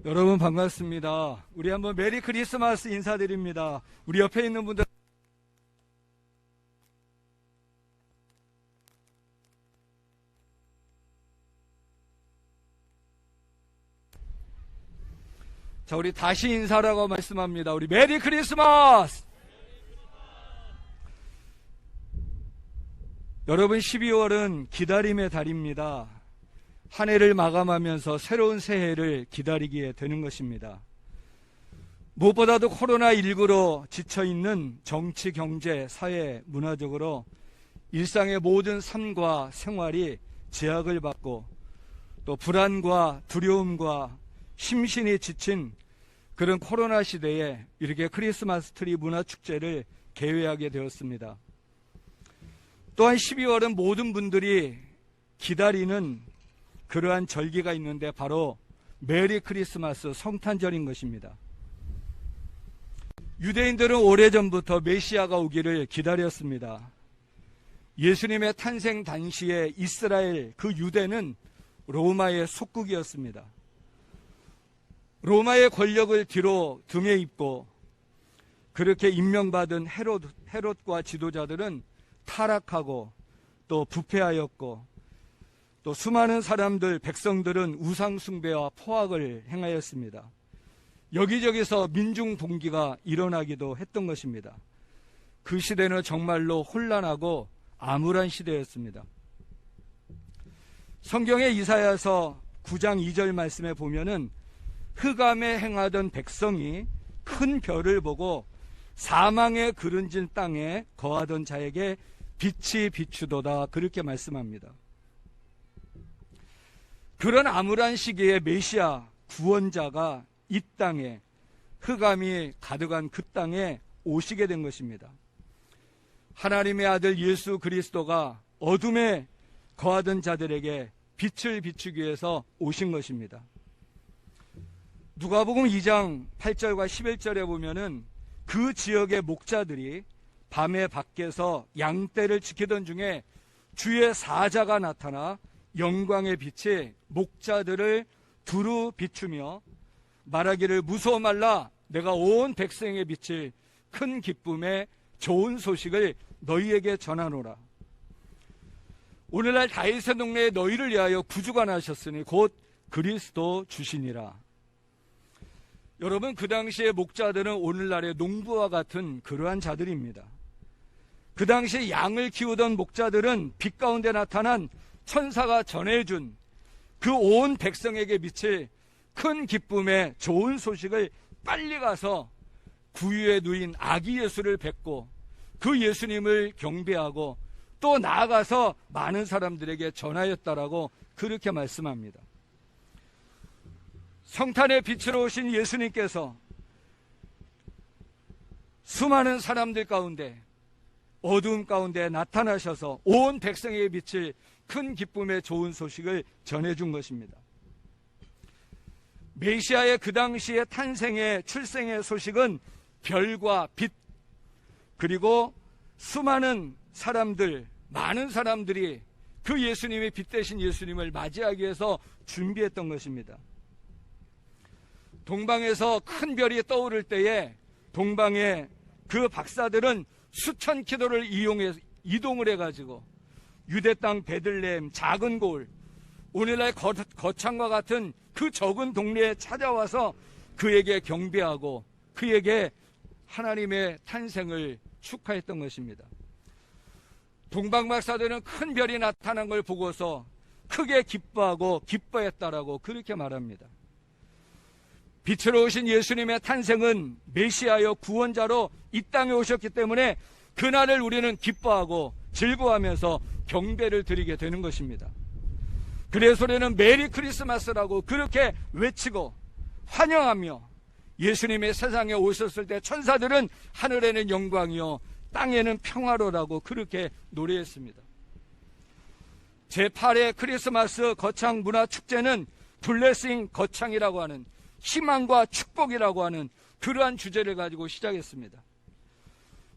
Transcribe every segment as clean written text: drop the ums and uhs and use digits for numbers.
여러분 반갑습니다. 우리 한번 메리 크리스마스 인사드립니다. 우리 옆에 있는 분들 자, 우리 다시 인사라고 말씀합니다. 우리 메리 크리스마스! 여러분 12월은 기다림의 달입니다. 한 해를 마감하면서 새로운 새해를 기다리게 되는 것입니다. 무엇보다도 코로나19로 지쳐있는 정치, 경제, 사회, 문화적으로 일상의 모든 삶과 생활이 제약을 받고 또 불안과 두려움과 심신이 지친 그런 코로나 시대에 이렇게 크리스마스 트리 문화축제를 개최하게 되었습니다. 또한 12월은 모든 분들이 기다리는 그러한 절기가 있는데 바로 메리 크리스마스 성탄절인 것입니다. 유대인들은 오래전부터 메시아가 오기를 기다렸습니다. 예수님의 탄생 당시에 이스라엘 그 유대는 로마의 속국이었습니다. 로마의 권력을 뒤로 등에 입고 그렇게 임명받은 헤롯과 지도자들은 타락하고 또 부패하였고 또 수많은 사람들, 백성들은 우상숭배와 포악을 행하였습니다. 여기저기서 민중동기가 일어나기도 했던 것입니다. 그 시대는 정말로 혼란하고 암울한 시대였습니다. 성경의 이사야서 9장 2절 말씀에 보면은 흑암에 행하던 백성이 큰 별을 보고 사망에 그른진 땅에 거하던 자에게 빛이 비추도다 그렇게 말씀합니다. 그런 암울한 시기에 메시아 구원자가 이 땅에 흑암이 가득한 그 땅에 오시게 된 것입니다. 하나님의 아들 예수 그리스도가 어둠에 거하던 자들에게 빛을 비추기 위해서 오신 것입니다. 누가복음 2장 8절과 11절에 보면은 그 지역의 목자들이 밤에 밖에서 양떼를 지키던 중에 주의 사자가 나타나 영광의 빛이 목자들을 두루 비추며 말하기를 무서워 말라 내가 온 백성에 비칠 큰 기쁨의 좋은 소식을 너희에게 전하노라. 오늘날 다윗의 동네에 너희를 위하여 구주가 나셨으니 곧 그리스도 주시니라. 여러분 그 당시의 목자들은 오늘날의 농부와 같은 그러한 자들입니다. 그 당시 양을 키우던 목자들은 빛 가운데 나타난 천사가 전해준 그 온 백성에게 미칠 큰 기쁨의 좋은 소식을 빨리 가서 구유에 누인 아기 예수를 뵙고 그 예수님을 경배하고 또 나아가서 많은 사람들에게 전하였다라고 그렇게 말씀합니다. 성탄의 빛으로 오신 예수님께서 수많은 사람들 가운데 어두움 가운데 나타나셔서 온 백성에게 비칠 큰 기쁨의 좋은 소식을 전해준 것입니다. 메시아의 그 당시의 탄생의 출생의 소식은 별과 빛 그리고 수많은 사람들 많은 사람들이 그 예수님이 빛 대신 예수님을 맞이하기 위해서 준비했던 것입니다. 동방에서 큰 별이 떠오를 때에 동방의 그 박사들은 수천 킬로를 이동을 해가지고 유대 땅 베들레헴 작은 고을 오늘날 거창과 같은 그 적은 동네에 찾아와서 그에게 경배하고 그에게 하나님의 탄생을 축하했던 것입니다. 동방 박사들은 큰 별이 나타난 걸 보고서 크게 기뻐하고 기뻐했다라고 그렇게 말합니다. 빛으로 오신 예수님의 탄생은 메시아여 구원자로 이 땅에 오셨기 때문에 그날을 우리는 기뻐하고 즐거워하면서 경배를 드리게 되는 것입니다. 그래서 우리는 메리 크리스마스라고 그렇게 외치고 환영하며 예수님의 세상에 오셨을 때 천사들은 하늘에는 영광이요 땅에는 평화로라고 그렇게 노래했습니다. 제8회 크리스마스 거창 문화축제는 블레싱 거창이라고 하는 희망과 축복이라고 하는 그러한 주제를 가지고 시작했습니다.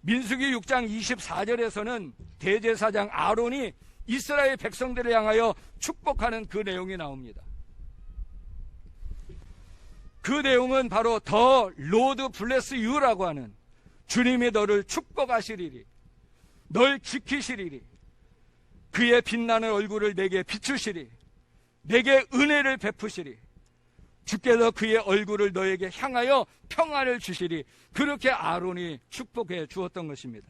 민수기 6장 24절에서는 대제사장 아론이 이스라엘 백성들을 향하여 축복하는 그 내용이 나옵니다. 그 내용은 바로 더 로드 블레스 유라고 하는 주님이 너를 축복하시리니 널 지키시리니 그의 빛나는 얼굴을 내게 비추시리 내게 은혜를 베푸시리 주께서 그의 얼굴을 너에게 향하여 평안을 주시리. 그렇게 아론이 축복해 주었던 것입니다.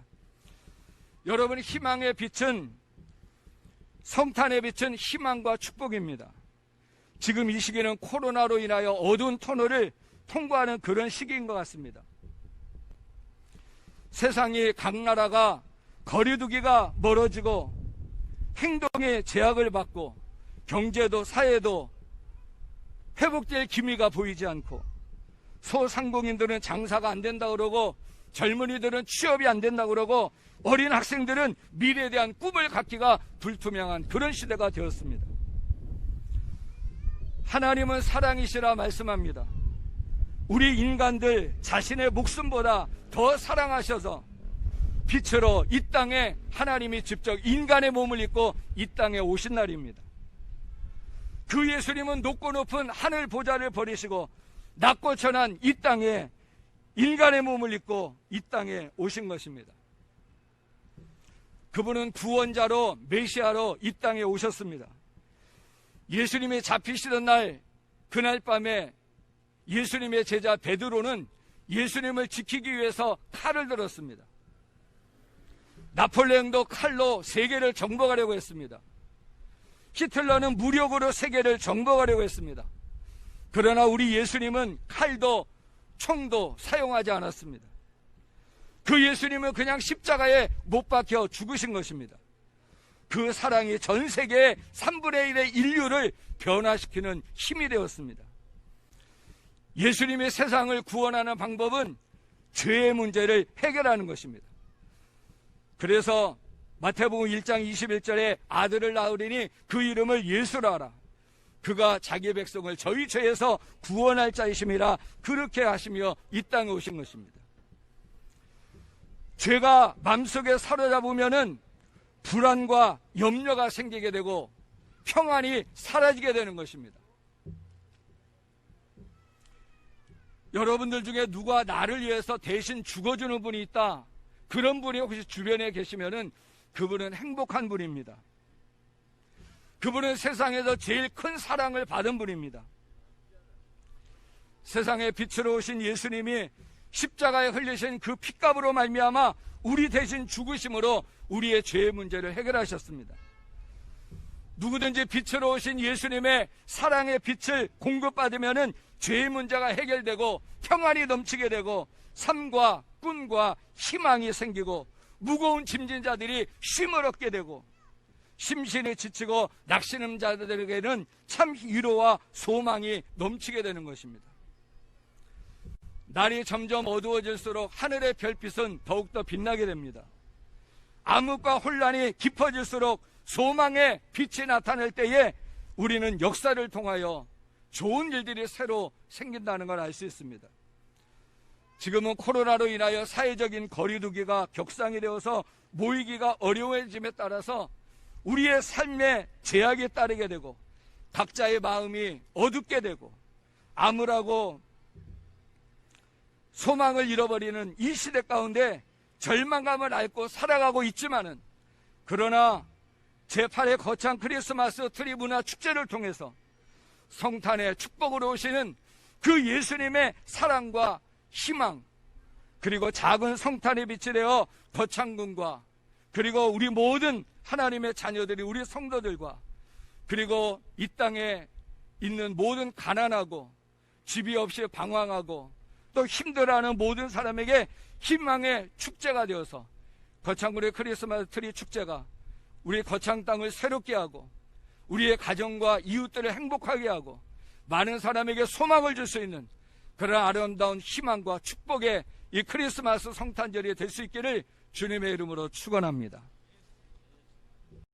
여러분, 희망의 빛은, 성탄의 빛은 희망과 축복입니다. 지금 이 시기는 코로나로 인하여 어두운 터널을 통과하는 그런 시기인 것 같습니다. 세상이 각 나라가 거리두기가 멀어지고 행동의 제약을 받고 경제도 사회도 회복될 기미가 보이지 않고 소상공인들은 장사가 안 된다고 그러고 젊은이들은 취업이 안 된다고 그러고 어린 학생들은 미래에 대한 꿈을 갖기가 불투명한 그런 시대가 되었습니다. 하나님은 사랑이시라 말씀합니다. 우리 인간들 자신의 목숨보다 더 사랑하셔서 빛으로 이 땅에 하나님이 직접 인간의 몸을 입고 이 땅에 오신 날입니다. 그 예수님은 높고 높은 하늘 보좌를 버리시고 낮고 천한 이 땅에 인간의 몸을 입고 이 땅에 오신 것입니다. 그분은 구원자로 메시아로 이 땅에 오셨습니다. 예수님이 잡히시던 날, 그날 밤에 예수님의 제자 베드로는 예수님을 지키기 위해서 칼을 들었습니다. 나폴레옹도 칼로 세계를 정복하려고 했습니다. 히틀러는 무력으로 세계를 정복하려고 했습니다. 그러나 우리 예수님은 칼도 총도 사용하지 않았습니다. 그 예수님은 그냥 십자가에 못 박혀 죽으신 것입니다. 그 사랑이 전 세계의 3분의 1의 인류를 변화시키는 힘이 되었습니다. 예수님이 세상을 구원하는 방법은 죄의 문제를 해결하는 것입니다. 그래서 마태복음 1장 21절에 아들을 낳으리니 그 이름을 예수라 하라. 그가 자기 백성을 저희 죄에서 구원할 자이심이라 그렇게 하시며 이 땅에 오신 것입니다. 죄가 마음속에 사로잡으면은 불안과 염려가 생기게 되고 평안이 사라지게 되는 것입니다. 여러분들 중에 누가 나를 위해서 대신 죽어주는 분이 있다, 그런 분이 혹시 주변에 계시면은 그분은 행복한 분입니다. 그분은 세상에서 제일 큰 사랑을 받은 분입니다. 세상에 빛으로 오신 예수님이 십자가에 흘리신 그 핏값으로 말미암아 우리 대신 죽으심으로 우리의 죄의 문제를 해결하셨습니다. 누구든지 빛으로 오신 예수님의 사랑의 빛을 공급받으면은 죄의 문제가 해결되고 평안이 넘치게 되고 삶과 꿈과 희망이 생기고 무거운 짐진 자들이 쉼을 얻게 되고 심신이 지치고 낙심하는 자들에게는 참 위로와 소망이 넘치게 되는 것입니다. 날이 점점 어두워질수록 하늘의 별빛은 더욱더 빛나게 됩니다. 암흑과 혼란이 깊어질수록 소망의 빛이 나타날 때에 우리는 역사를 통하여 좋은 일들이 새로 생긴다는 걸 알 수 있습니다. 지금은 코로나로 인하여 사회적인 거리두기가 격상이 되어서 모이기가 어려워짐에 따라서 우리의 삶에 제약이 따르게 되고 각자의 마음이 어둡게 되고 암울하고 소망을 잃어버리는 이 시대 가운데 절망감을 앓고 살아가고 있지만은, 그러나 제8회 거창 크리스마스 트리 문화 축제를 통해서 성탄의 축복으로 오시는 그 예수님의 사랑과 희망, 그리고 작은 성탄의 빛이 되어 거창군과 그리고 우리 모든 하나님의 자녀들이, 우리 성도들과 그리고 이 땅에 있는 모든 가난하고 집이 없이 방황하고 또 힘들어하는 모든 사람에게 희망의 축제가 되어서 거창군의 크리스마스 트리 축제가 우리 거창 땅을 새롭게 하고 우리의 가정과 이웃들을 행복하게 하고 많은 사람에게 소망을 줄 수 있는 그런 아름다운 희망과 축복의 이 크리스마스 성탄절이 될 수 있기를 주님의 이름으로 축원합니다.